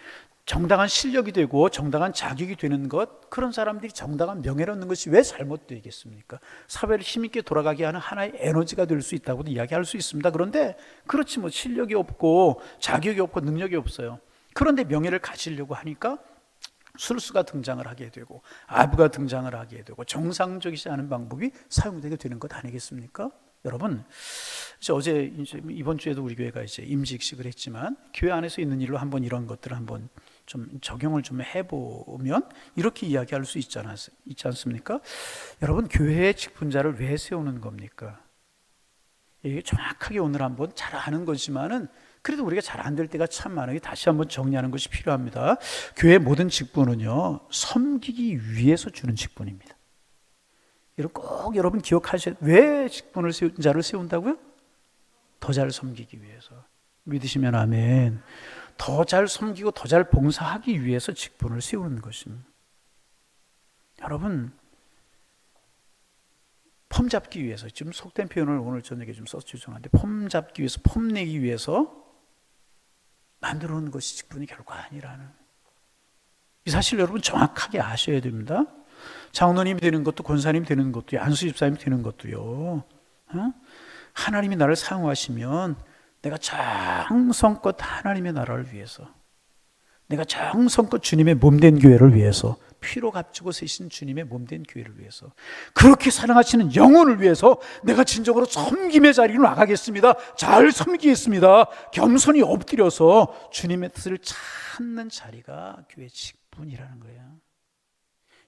정당한 실력이 되고 정당한 자격이 되는 것, 그런 사람들이 정당한 명예를 얻는 것이 왜 잘못되겠습니까? 사회를 힘있게 돌아가게 하는 하나의 에너지가 될 수 있다고도 이야기할 수 있습니다. 그런데 그렇지 뭐 실력이 없고 자격이 없고 능력이 없어요. 그런데 명예를 가지려고 하니까 술수가 등장을 하게 되고 아부가 등장을 하게 되고 정상적이지 않은 방법이 사용되게 되는 것 아니겠습니까? 여러분, 어제 이번 주에도 우리 교회가 이제 임직식을 했지만 교회 안에서 있는 일로 한번 이런 것들을 한번 좀 적용을 좀 해보면 이렇게 이야기할 수 있지 않습니까? 여러분, 교회의 직분자를 왜 세우는 겁니까? 이게 정확하게 오늘 한번 잘 아는 거지만은 그래도 우리가 잘 안 될 때가 참 많으니 다시 한번 정리하는 것이 필요합니다. 교회의 모든 직분은요, 섬기기 위해서 주는 직분입니다. 꼭 여러분 기억하셔야 돼요. 왜 직분을 자를 세운다고요? 더 잘 섬기기 위해서. 믿으시면 아멘. 더 잘 섬기고 더 잘 봉사하기 위해서 직분을 세우는 것입니다. 여러분, 폼 잡기 위해서, 지금 속된 표현을 오늘 저녁에 좀 써서 죄송한데, 폼 잡기 위해서, 폼 내기 위해서 만들어 놓은 것이 직분이 결코 아니라는 이 사실 여러분 정확하게 아셔야 됩니다. 장로님이 되는 것도 권사님이 되는 것도 안수 집사님이 되는 것도요, 하나님이 나를 사용하시면 내가 정성껏 하나님의 나라를 위해서, 내가 정성껏 주님의 몸된 교회를 위해서, 피로 값주고 세신 주님의 몸된 교회를 위해서, 그렇게 사랑하시는 영혼을 위해서 내가 진정으로 섬김의 자리로 나가겠습니다. 잘 섬기겠습니다. 겸손히 엎드려서 주님의 뜻을 찾는 자리가 교회 직분이라는 거예요.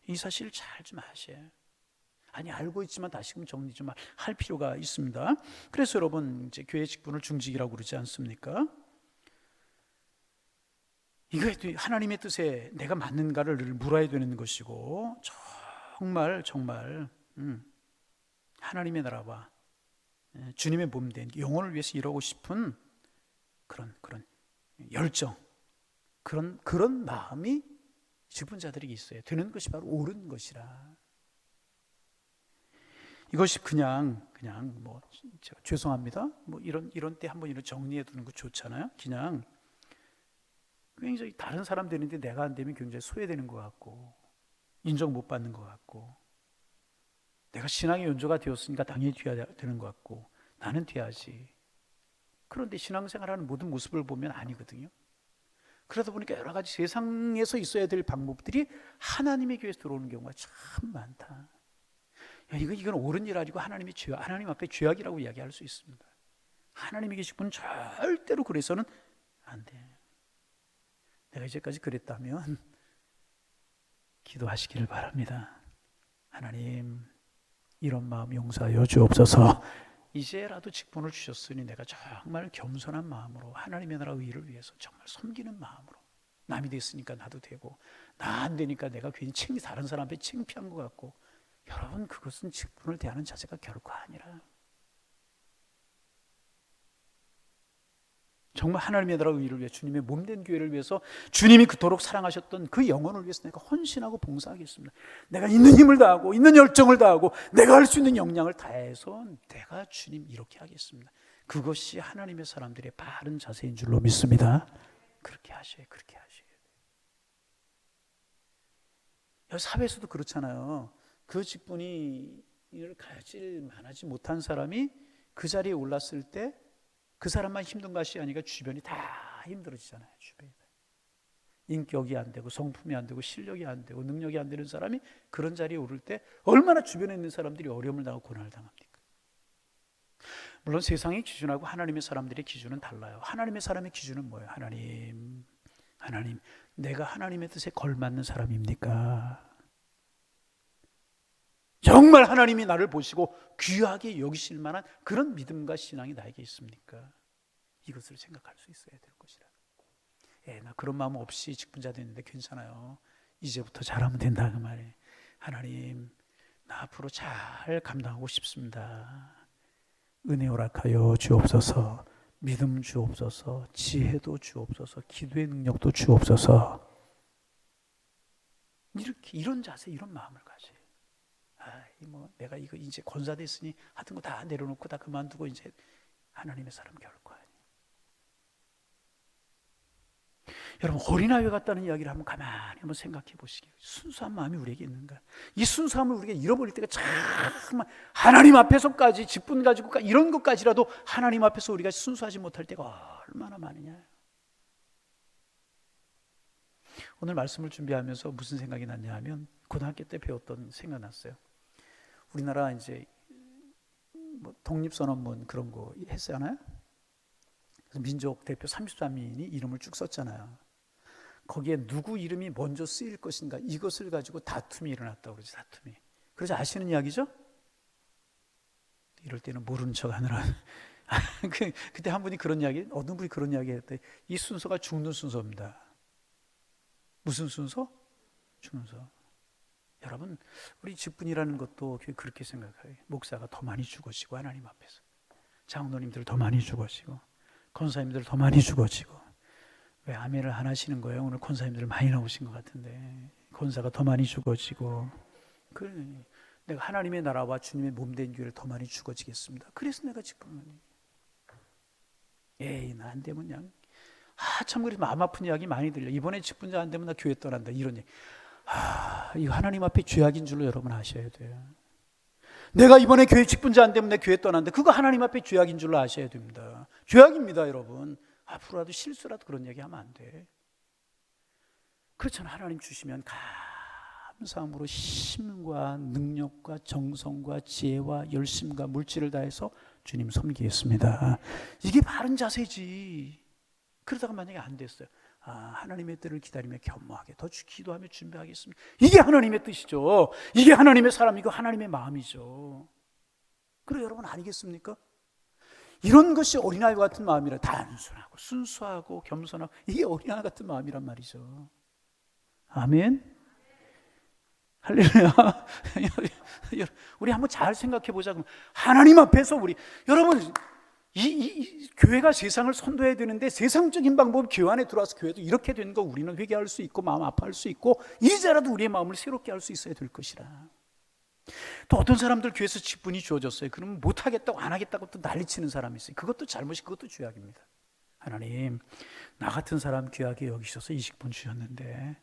이 사실을 잘 좀 아셔야 해요. 아니, 알고 있지만 다시금 정리 좀 할 필요가 있습니다. 그래서 여러분, 이제 교회 직분을 중직이라고 그러지 않습니까? 이거 하나님의 뜻에 내가 맞는가를 물어야 되는 것이고, 정말 하나님의 나라와 주님의 몸 된 영혼을 위해서 일하고 싶은 그런 열정, 그런 마음이 직분자들에게 있어야 되는 것이 바로 옳은 것이라. 이것이 그냥 뭐 죄송합니다. 뭐 이런 때 한번 이런 정리해 두는 거 좋잖아요. 그냥 굉장히 다른 사람 되는데 내가 안 되면 굉장히 소외되는 것 같고 인정 못 받는 것 같고 내가 신앙의 연조가 되었으니까 당연히 돼야 되는 것 같고 나는 돼야지. 그런데 신앙생활하는 모든 모습을 보면 아니거든요. 그러다 보니까 여러 가지 세상에서 있어야 될 방법들이 하나님의 교회에서 들어오는 경우가 참 많다. 이건 옳은 일 아니고 하나님 앞에 죄악이라고 이야기할 수 있습니다. 하나님이 계신 분은 절대로 그래서는 안 돼. 내가 이제까지 그랬다면 기도하시기를 바랍니다. 하나님, 이런 마음 용서하여 주옵소서. 이제라도 직분을 주셨으니 내가 정말 겸손한 마음으로 하나님의 나라 의를 위해서 정말 섬기는 마음으로, 남이 됐으니까 나도 되고 나 안 되니까 내가 괜히 다른 사람한테 창피한 것 같고, 여러분 그것은 직분을 대하는 자세가 결코 아니라 정말 하나님의 나라 의를 위해 주님의 몸된 교회를 위해서 주님이 그토록 사랑하셨던 그 영혼을 위해서 내가 헌신하고 봉사하겠습니다. 내가 있는 힘을 다하고 있는 열정을 다하고 내가 할 수 있는 역량을 다해서 내가 주님 이렇게 하겠습니다. 그것이 하나님의 사람들의 바른 자세인 줄로 믿습니다. 그렇게 하셔야 돼요. 사회에서도 그렇잖아요. 그 직분이 이를 가질 만하지 못한 사람이 그 자리에 올랐을 때 그 사람만 힘든 것이 아니라 주변이 다 힘들어지잖아요. 주변이 인격이 안 되고 성품이 안 되고 실력이 안 되고 능력이 안 되는 사람이 그런 자리에 오를 때 얼마나 주변에 있는 사람들이 어려움을 당하고 고난을 당합니까? 물론 세상의 기준하고 하나님의 사람들의 기준은 달라요. 하나님의 사람의 기준은 뭐예요? 하나님, 내가 하나님의 뜻에 걸맞는 사람입니까? 정말 하나님이 나를 보시고 귀하게 여기실 만한 그런 믿음과 신앙이 나에게 있습니까? 이것을 생각할 수 있어야 될 것이라. 나 그런 마음 없이 직분자 됐는데 괜찮아요. 이제부터 잘하면 된다 그 말이에요. 하나님, 나 앞으로 잘 감당하고 싶습니다. 은혜 허락하여 주옵소서. 믿음 주옵소서. 지혜도 주옵소서. 기도의 능력도 주옵소서. 이런 자세, 이런 마음을 가져요. 내가 이거 이제 권사 됐으니 하던 거 다 내려놓고 다 그만두고 이제 하나님의 사람 결코 아니에요. 여러분, 어린아이 같다는 이야기를 한번 가만히 한번 생각해 보시기. 순수한 마음이 우리에게 있는가? 이 순수함을 우리가 잃어버릴 때가 정말 하나님 앞에서까지 직분 가지고 이런 것까지라도 하나님 앞에서 우리가 순수하지 못할 때가 얼마나 많으냐. 오늘 말씀을 준비하면서 무슨 생각이 났냐 하면 고등학교 때 배웠던 생각 났어요. 우리나라 이제 뭐 독립선언문 그런 거 했잖아요. 그래서 민족 대표 33인이 이름을 쭉 썼잖아요. 거기에 누구 이름이 먼저 쓰일 것인가 이것을 가지고 다툼이 일어났다고 그러지. 다툼이. 그래서 아시는 이야기죠? 이럴 때는 모르는 척 하느라 그때 한 분이 그런 이야기, 어느 분이 그런 이야기 했더니 이 순서가 죽는 순서입니다. 무슨 순서? 죽는 순서. 여러분, 우리 직분이라는 것도 그렇게 생각해요. 목사가 더 많이 죽어지고 하나님 앞에서 장로님들 더 많이 죽어지고 권사님들 더 많이 죽어지고. 왜 아멘을 안 하시는 거예요? 오늘 권사님들 많이 나오신 것 같은데. 권사가 더 많이 죽어지고. 내가 하나님의 나라와 주님의 몸된 교회를 더 많이 죽어지겠습니다. 그래서 내가 직분을 나 안 되면 그냥 참 그래서 마음 아픈 이야기 많이 들려. 이번에 직분자 안 되면 나 교회 떠난다 이런 얘기. 이거 하나님 앞에 죄악인 줄로 여러분 아셔야 돼요. 내가 이번에 교회 직분자 안 되면 내 교회 떠난다. 그거 하나님 앞에 죄악인 줄로 아셔야 됩니다. 죄악입니다, 여러분. 앞으로라도 실수라도 그런 얘기하면 안 돼. 그렇잖아. 하나님 주시면 감사함으로 힘과 능력과 정성과 지혜와 열심과 물질을 다해서 주님 섬기겠습니다. 이게 바른 자세지. 그러다가 만약에 안 됐어요. 하나님의 뜻을 기다리며 겸허하게 더 기도하며 준비하겠습니다. 이게 하나님의 뜻이죠. 이게 하나님의 사람이고 하나님의 마음이죠. 그래 여러분 아니겠습니까? 이런 것이 어린아이 같은 마음이라. 단순하고 순수하고 겸손하고, 이게 어린아이 같은 마음이란 말이죠. 아멘. 할렐루야. 우리 한번 잘 생각해 보자. 하나님 앞에서 여러분, 이 교회가 세상을 선도해야 되는데 세상적인 방법, 교회 안에 들어와서 교회도 이렇게 된 거 우리는 회개할 수 있고 마음 아파할 수 있고 이제라도 우리의 마음을 새롭게 할 수 있어야 될 것이라. 또 어떤 사람들 교회에서 직분이 주어졌어요. 그러면 못하겠다고 안 하겠다고 또 난리치는 사람이 있어요. 그것도 잘못이, 그것도 죄악입니다. 하나님, 나 같은 사람 귀하게 여기셔서 이 직분 주셨는데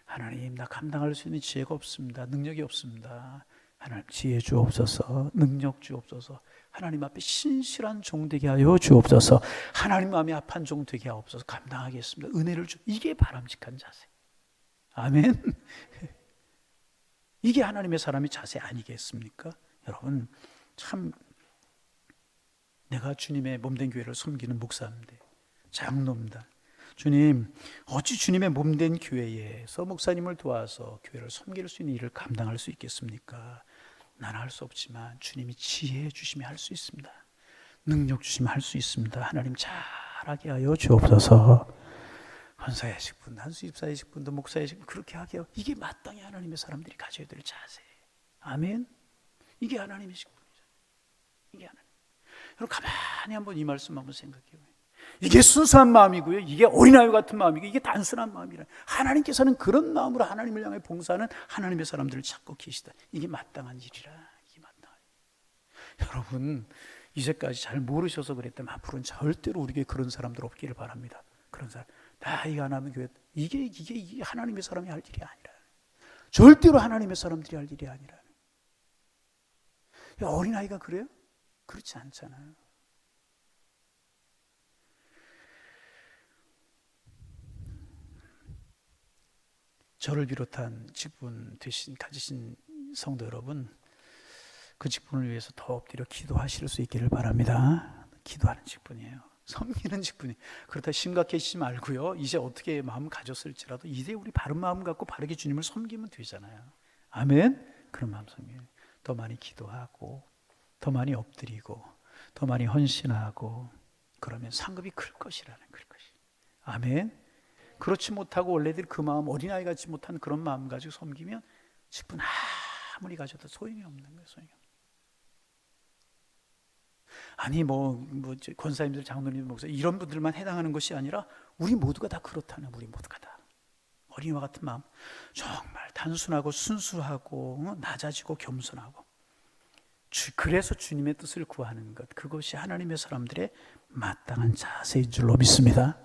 하나님, 나 감당할 수 있는 지혜가 없습니다. 능력이 없습니다. 하나님, 지혜 주옵소서, 능력 주옵소서, 하나님 앞에 신실한 종 되게 하여 주옵소서, 하나님 마음에 합한 종 되게 하옵소서, 감당하겠습니다. 은혜를 주. 이게 바람직한 자세. 아멘. 이게 하나님의 사람의 자세 아니겠습니까? 여러분, 참 내가 주님의 몸된 교회를 섬기는 목사인데, 장로입니다. 주님, 어찌 주님의 몸된 교회에서 목사님을 도와서 교회를 섬길 수 있는 일을 감당할 수 있겠습니까? 나는 할 수 없지만 주님이 지혜 주시면 할 수 있습니다. 능력 주시면 할 수 있습니다. 하나님 잘하게 하여 주옵소서. 헌사의 직분, 한수집사의 직분도 목사의 직분 그렇게 하게 하여, 이게 마땅히 하나님의 사람들이 가져야 될 자세. 아멘. 이게 하나님의 직분이죠. 이게 하나님. 여러분, 가만히 한번 이 말씀 한번 생각해요. 이게 순수한 마음이고요, 이게 어린아이 같은 마음이고, 이게 단순한 마음이라. 하나님께서는 그런 마음으로 하나님을 향해 봉사하는 하나님의 사람들을 찾고 계시다. 이게 마땅한 일이라. 이게 마땅한 일. 여러분, 이제까지 잘 모르셔서 그랬다면 앞으로는 절대로 우리에게 그런 사람들 없기를 바랍니다. 그런 사람, 나 이거 안 하면 교회, 이게 하나님의 사람이 할 일이 아니라. 절대로 하나님의 사람들이 할 일이 아니라. 어린아이가 그래요? 그렇지 않잖아요. 저를 비롯한 직분 가지신 성도 여러분, 그 직분을 위해서 더 엎드려 기도하실 수 있기를 바랍니다. 기도하는 직분이에요. 섬기는 직분이. 그렇다 심각해지지 말고요, 이제 어떻게 마음 가졌을지라도 이제 우리 바른 마음 갖고 바르게 주님을 섬기면 되잖아요. 아멘. 그런 마음 섬기면 더 많이 기도하고, 더 많이 엎드리고, 더 많이 헌신하고, 그러면 상급이 클 것이라는, 클 것이. 아멘. 그렇지 못하고 원래들 그 마음, 어린아이 같지 못한 그런 마음 가지고 섬기면 직분 아무리 가져도 소용이 없는 거예요. 소용이 없는. 아니 권사님들, 장로님들, 목사 이런 분들만 해당하는 것이 아니라 우리 모두가 다 그렇다는, 우리 모두가 다 어린이와 같은 마음, 정말 단순하고 순수하고 낮아지고 겸손하고, 그래서 주님의 뜻을 구하는 것, 그것이 하나님의 사람들의 마땅한 자세인 줄로 믿습니다.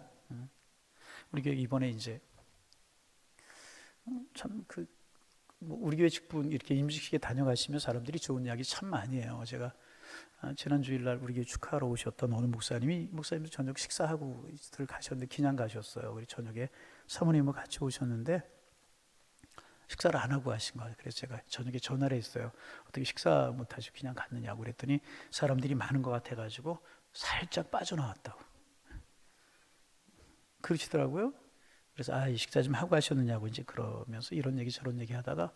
우리 교회 이번에 이제 참 우리 교회 직분 이렇게 임직식에 다녀가시면 사람들이 좋은 이야기 참 많이 해요. 제가 지난 주일날 우리 교회 축하하러 오셨던 어느 목사님도 저녁 식사하고 가셨는데, 그냥 가셨어요. 우리 저녁에 사모님과 같이 오셨는데 식사를 안 하고 가신 거예요. 그래서 제가 저녁에 전화를 했어요. 어떻게 식사 못 하시고 그냥 갔느냐고 그랬더니 사람들이 많은 것 같아가지고 살짝 빠져나왔다고 그러시더라고요. 그래서 이 식사 좀 하고 가셨느냐고 이제 그러면서 이런 얘기 저런 얘기 하다가,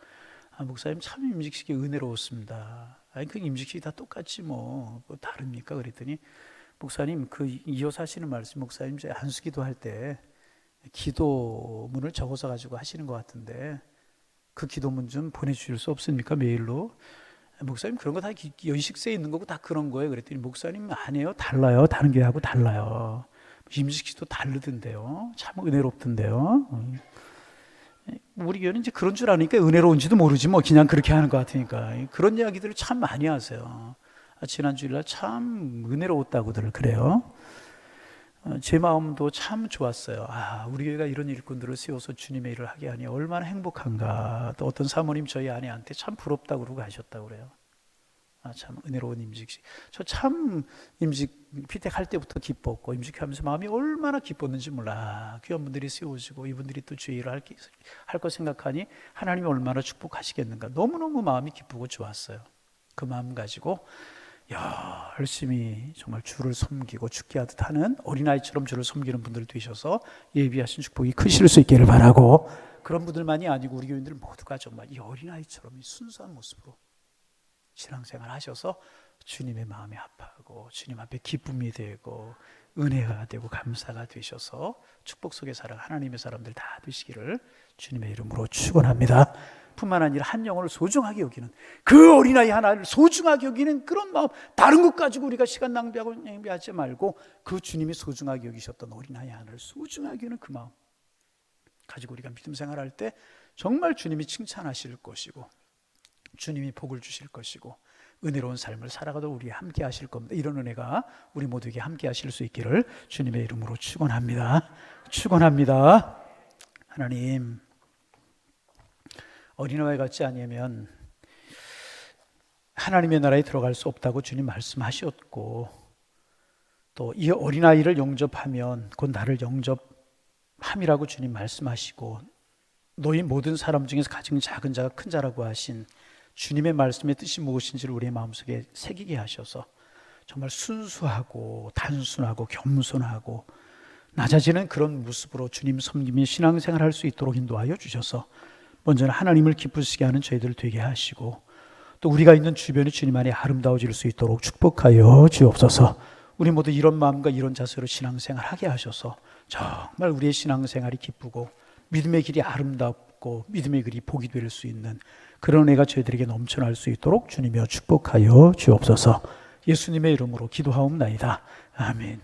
목사님 참 임직식이 은혜로웠습니다. 그 임직식이 다 똑같지 뭐 다릅니까? 그랬더니 목사님, 이어서 하시는 말씀, 목사님 이제 안수기도 할 때 기도문을 적어서 가지고 하시는 것 같은데 그 기도문 좀 보내주실 수 없습니까? 메일로. 목사님 그런 거 다 연식세에 있는 거고 다 그런 거예요. 그랬더니 목사님 아니에요, 달라요. 다른 교회하고 달라요. 임직식도 다르던데요. 참 은혜롭던데요. 우리 교회는 이제 그런 줄 아니까 은혜로운지도 모르지 뭐 그냥 그렇게 하는 것 같으니까. 그런 이야기들을 참 많이 하세요. 지난 주일날 참 은혜로웠다고들 그래요. 제 마음도 참 좋았어요. 우리 교회가 이런 일꾼들을 세워서 주님의 일을 하게 하니 얼마나 행복한가. 또 어떤 사모님 저희 아내한테 참 부럽다고 그러고 하셨다고 그래요. 참 은혜로운 임직식. 저 참 임직 피택할 때부터 기뻤고, 임직하면서 마음이 얼마나 기뻤는지 몰라. 귀한 분들이 세워지고 이분들이 또 주의 일을 할 거 생각하니 하나님이 얼마나 축복하시겠는가. 너무너무 마음이 기쁘고 좋았어요. 그 마음 가지고 열심히 정말 주를 섬기고 죽게 하듯 하는 어린아이처럼 주를 섬기는 분들 되셔서 예비하신 축복이 크실 수 있기를 바라고, 그런 분들만이 아니고 우리 교인들 모두가 정말 이 어린아이처럼 이 순수한 모습으로 신앙생활 하셔서 주님의 마음에 합하고 주님 앞에 기쁨이 되고 은혜가 되고 감사가 되셔서 축복 속에 살아 하나님의 사람들 다 되시기를 주님의 이름으로 축원합니다. 뿐만 아니라 한 영혼을 소중하게 여기는, 그 어린아이 하나를 소중하게 여기는 그런 마음, 다른 것 가지고 우리가 시간 낭비하지 말고 그 주님이 소중하게 여기셨던 어린아이 하나를 소중하게 여기는 그 마음 가지고 우리가 믿음 생활할 때 정말 주님이 칭찬하실 것이고 주님이 복을 주실 것이고 은혜로운 삶을 살아가도 우리 함께 하실 겁니다. 이런 은혜가 우리 모두에게 함께 하실 수 있기를 주님의 이름으로 축원합니다. 축원합니다. 하나님, 어린아이 같지 아니하면 하나님의 나라에 들어갈 수 없다고 주님 말씀하셨고, 또 이 어린아이를 영접하면 곧 나를 영접함이라고 주님 말씀하시고, 너희 모든 사람 중에서 가장 작은 자가 큰 자라고 하신 주님의 말씀의 뜻이 무엇인지를 우리의 마음속에 새기게 하셔서 정말 순수하고 단순하고 겸손하고 낮아지는 그런 모습으로 주님 섬기며 신앙생활할 수 있도록 인도하여 주셔서 먼저는 하나님을 기쁘시게 하는 저희들 되게 하시고, 또 우리가 있는 주변이 주님 안에 아름다워질 수 있도록 축복하여 주옵소서. 우리 모두 이런 마음과 이런 자세로 신앙생활하게 하셔서 정말 우리의 신앙생활이 기쁘고 믿음의 길이 아름답고 믿음의 길이 복이 될 수 있는 그런 은혜가 저희들에게 넘쳐날 수 있도록 주님이여 축복하여 주옵소서. 예수님의 이름으로 기도하옵나이다. 아멘.